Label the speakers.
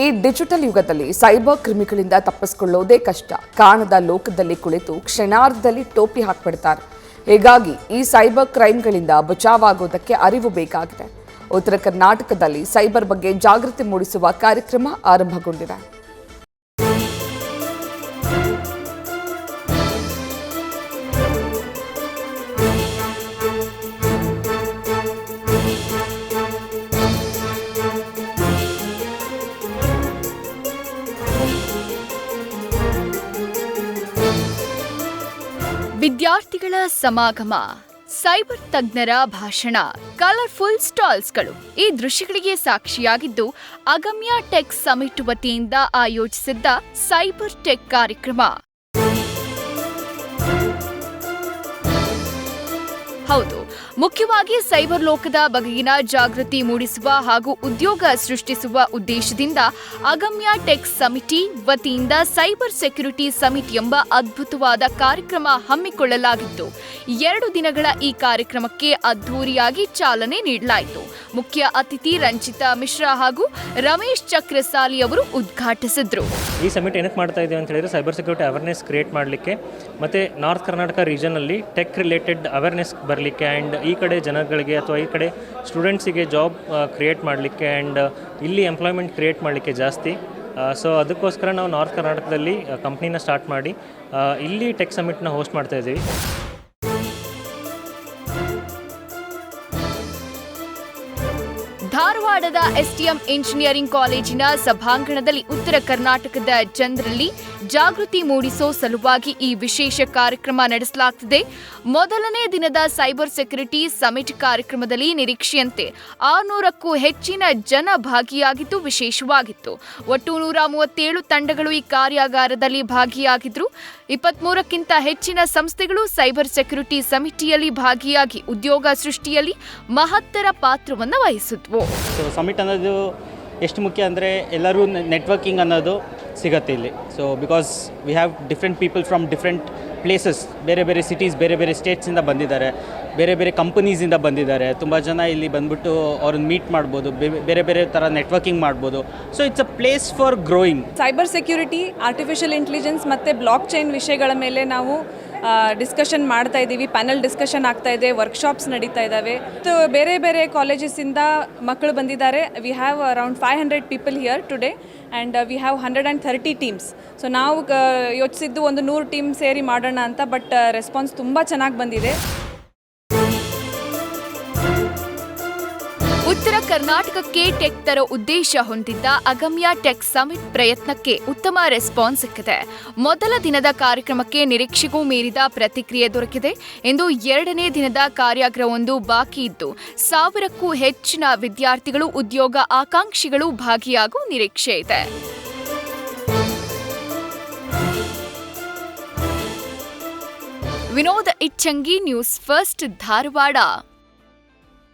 Speaker 1: ಈ ಡಿಜಿಟಲ್ ಯುಗದಲ್ಲಿ ಸೈಬರ್ ಕ್ರಿಮಿಗಳಿಂದ ತಪ್ಪಿಸಿಕೊಳ್ಳೋದೇ ಕಷ್ಟ. ಕಾಣದ ಲೋಕದಲ್ಲಿ ಕುಳಿತು ಕ್ಷಣಾರ್ಧದಲ್ಲಿ ಟೋಪಿ ಹಾಕ್ಬಿಡ್ತಾರೆ. ಹೀಗಾಗಿ ಈ ಸೈಬರ್ ಕ್ರೈಮ್ಗಳಿಂದ ಬಚಾವಾಗೋದಕ್ಕೆ ಅರಿವು ಬೇಕಾಗಿದೆ. ಉತ್ತರ ಕರ್ನಾಟಕದಲ್ಲಿ ಸೈಬರ್ ಬಗ್ಗೆ ಜಾಗೃತಿ ಮೂಡಿಸುವ ಕಾರ್ಯಕ್ರಮ ಆರಂಭಗೊಂಡಿದೆ.
Speaker 2: ವಿದ್ಯಾರ್ಥಿಗಳ ಸಮಾಗಮ, ಸೈಬರ್ ತಜ್ಞರ ಭಾಷಣ, ಕಲರ್ಫುಲ್ ಸ್ಟಾಲ್ಸ್ಗಳು ಈ ದೃಶ್ಯಗಳಿಗೆ ಸಾಕ್ಷಿಯಾಗಿದ್ದು ಅಗಮ್ಯ ಟೆಕ್ ಸಮಿಟ್ ವತಿಯಿಂದ ಆಯೋಜಿಸಿದ್ದ ಸೈಬರ್ ಟೆಕ್ ಕಾರ್ಯಕ್ರಮ. ಹೌದು, ಮುಖ್ಯವಾಗಿ ಸೈಬರ್ ಲೋಕದ ಬಗೆಗಿನ ಜಾಗೃತಿ ಮೂಡಿಸುವ ಹಾಗೂ ಉದ್ಯೋಗ ಸೃಷ್ಟಿಸುವ ಉದ್ದೇಶದಿಂದ ಅಗಮ್ಯ ಟೆಕ್ ಸಮಿತಿ ವತಿಯಿಂದ ಸೈಬರ್ ಸೆಕ್ಯುರಿಟಿ ಸಮಿಟ್ ಎಂಬ ಅದ್ಭುತವಾದ ಕಾರ್ಯಕ್ರಮ ಹಮ್ಮಿಕೊಳ್ಳಲಾಗಿತ್ತು. 2 ದಿನಗಳ ಈ ಕಾರ್ಯಕ್ರಮಕ್ಕೆ ಅದ್ಧೂರಿಯಾಗಿ ಚಾಲನೆ ನೀಡಲಾಯಿತು. ಮುಖ್ಯ ಅತಿಥಿ ರಂಜಿತಾ ಮಿಶ್ರಾ ಹಾಗೂ ರಮೇಶ್ ಚಕ್ರಸಾಲಿ ಅವರು ಉದ್ಘಾಟಿಸಿದ್ರು.
Speaker 3: ಈ ಸಮಿಟ್ ಏನಕ್ಕೆ ಮಾಡ್ತಾ ಇದ್ದೀವಿ ಅಂತ ಹೇಳಿದ್ರೆ ಸೈಬರ್ ಸೆಕ್ಯೂರಿಟಿ ಅವೇರ್ನೆಸ್ ಕ್ರಿಯೇಟ್ ಮಾಡಲಿಕ್ಕೆ ಮತ್ತು ನಾರ್ತ್ ಕರ್ನಾಟಕ ರೀಜನಲ್ಲಿ ಟೆಕ್ ರಿಲೇಟೆಡ್ ಅವೇರ್ನೆಸ್ ಬರಲಿಕ್ಕೆ ಆ್ಯಂಡ್ ಈ ಕಡೆ ಜನಗಳಿಗೆ ಅಥವಾ ಈ ಕಡೆ ಸ್ಟೂಡೆಂಟ್ಸಿಗೆ ಜಾಬ್ ಕ್ರಿಯೇಟ್ ಮಾಡಲಿಕ್ಕೆ ಆ್ಯಂಡ್ ಇಲ್ಲಿ ಎಂಪ್ಲಾಯ್ಮೆಂಟ್ ಕ್ರಿಯೇಟ್ ಮಾಡಲಿಕ್ಕೆ ಜಾಸ್ತಿ. ಸೊ ಅದಕ್ಕೋಸ್ಕರ ನಾವು ನಾರ್ತ್ ಕರ್ನಾಟಕದಲ್ಲಿ ಕಂಪ್ನಿನ ಸ್ಟಾರ್ಟ್ ಮಾಡಿ ಇಲ್ಲಿ ಟೆಕ್ ಸಮಿಟ್ನ ಹೋಸ್ಟ್ ಮಾಡ್ತಾ ಇದ್ದೀವಿ.
Speaker 2: ಧಾರವಾಡದ ಎಸ್ಟಿಎಂ ಇಂಜಿನಿಯರಿಂಗ್ ಕಾಲೇಜಿನ ಸಭಾಂಗಣದಲ್ಲಿ ಉತ್ತರ ಕರ್ನಾಟಕದ ಜನರಲ್ಲಿ ಜಾಗೃತಿ ಮೂಡಿಸೋ ಸಲುವಾಗಿ ಈ ವಿಶೇಷ ಕಾರ್ಯಕ್ರಮ ನಡೆಸಲಾಗುತ್ತಿದೆ. ಮೊದಲನೇ ದಿನದ ಸೈಬರ್ ಸೆಕ್ಯುರಿಟಿ ಸಮಿಟ್ ಕಾರ್ಯಕ್ರಮದಲ್ಲಿ ನಿರೀಕ್ಷೆಯಂತೆ 600ಕ್ಕೂ ಹೆಚ್ಚಿನ ಜನ ಭಾಗಿಯಾಗಿದ್ದು ವಿಶೇಷವಾಗಿತ್ತು. ಒಟ್ಟು 137 ತಂಡಗಳು ಈ ಕಾರ್ಯಾಗಾರದಲ್ಲಿ ಭಾಗಿಯಾಗಿದ್ರು. 23ಕ್ಕಿಂತ ಹೆಚ್ಚಿನ ಸಂಸ್ಥೆಗಳು ಸೈಬರ್ ಸೆಕ್ಯುರಿಟಿ ಸಮಿತಿಯಲ್ಲಿ ಭಾಗಿಯಾಗಿ ಉದ್ಯೋಗ ಸೃಷ್ಟಿಯಲ್ಲಿ ಮಹತ್ತರ ಪಾತ್ರವನ್ನು ವಹಿಸಿದ್ವು.
Speaker 4: ಸಮಿಟ್ ಅನ್ನೋದು ಎಷ್ಟು ಮುಖ್ಯ ಅಂದರೆ ಎಲ್ಲರೂ ನೆಟ್ವರ್ಕಿಂಗ್ ಅನ್ನೋದು ಸಿಗುತ್ತೆ ಇಲ್ಲಿ. So because we have different people from different places, ಬೇರೆ ಬೇರೆ ಸಿಟೀಸ್, ಬೇರೆ ಬೇರೆ ಸ್ಟೇಟ್ಸಿಂದ ಬಂದಿದ್ದಾರೆ, ಬೇರೆ ಬೇರೆ ಕಂಪನೀಸಿಂದ ಬಂದಿದ್ದಾರೆ. ತುಂಬ ಜನ ಇಲ್ಲಿ ಬಂದ್ಬಿಟ್ಟು ಅವ್ರನ್ನ ಮೀಟ್ ಮಾಡ್ಬೋದು, ಬೇರೆ ಬೇರೆ ಥರ ನೆಟ್ವರ್ಕಿಂಗ್ ಮಾಡ್ಬೋದು. So it's a place for growing.
Speaker 5: Cyber security, artificial intelligence ಮತ್ತು ಬ್ಲಾಕ್ ಚೈನ್ ವಿಷಯಗಳ ಮೇಲೆ ನಾವು ಡಿಸ್ಕಷನ್ ಮಾಡ್ತಾ ಇದ್ದೀವಿ. ಪ್ಯಾನಲ್ ಡಿಸ್ಕಷನ್ ಆಗ್ತಾ ಇದೆ, ವರ್ಕ್ಶಾಪ್ಸ್ ನಡೀತಾ ಇದ್ದಾವೆ. ಬೇರೆ ಬೇರೆ ಕಾಲೇಜಸ್ಸಿಂದ ಮಕ್ಕಳು ಬಂದಿದ್ದಾರೆ. We have around 500 people here today and we have 130 teams. So ನಾವು ಯೋಚಿಸಿದ್ದು ಒಂದು 100 ಟೀಮ್ ಸೇರಿ ಮಾಡೋಣ ಅಂತ, ಬಟ್ ರೆಸ್ಪಾನ್ಸ್ ತುಂಬ ಚೆನ್ನಾಗಿ ಬಂದಿದೆ.
Speaker 2: ಉತ್ತರ ಕರ್ನಾಟಕಕ್ಕೆ ಟೆಕ್ ತರೋ ಉದ್ದೇಶ ಹೊಂದಿದ್ದ ಅಗಮ್ಯ ಟೆಕ್ ಸಮಿಟ್ ಪ್ರಯತ್ನಕ್ಕೆ ಉತ್ತಮ ರೆಸ್ಪಾನ್ಸ್ ಸಿಕ್ಕಿದೆ. ಮೊದಲ ದಿನದ ಕಾರ್ಯಕ್ರಮಕ್ಕೆ ನಿರೀಕ್ಷೆಗೂ ಮೀರಿದ ಪ್ರತಿಕ್ರಿಯೆ ದೊರಕಿದೆ ಎಂದು 2ನೇ ದಿನದ ಕಾರ್ಯಾಗಾರವೊಂದು ಬಾಕಿ ಇದ್ದು 1000ಕ್ಕೂ ಹೆಚ್ಚಿನ ವಿದ್ಯಾರ್ಥಿಗಳು, ಉದ್ಯೋಗ ಆಕಾಂಕ್ಷಿಗಳು ಭಾಗಿಯಾಗುವ ನಿರೀಕ್ಷೆ ಇದೆ. Vinod Ichchangi, news first, Dharwad.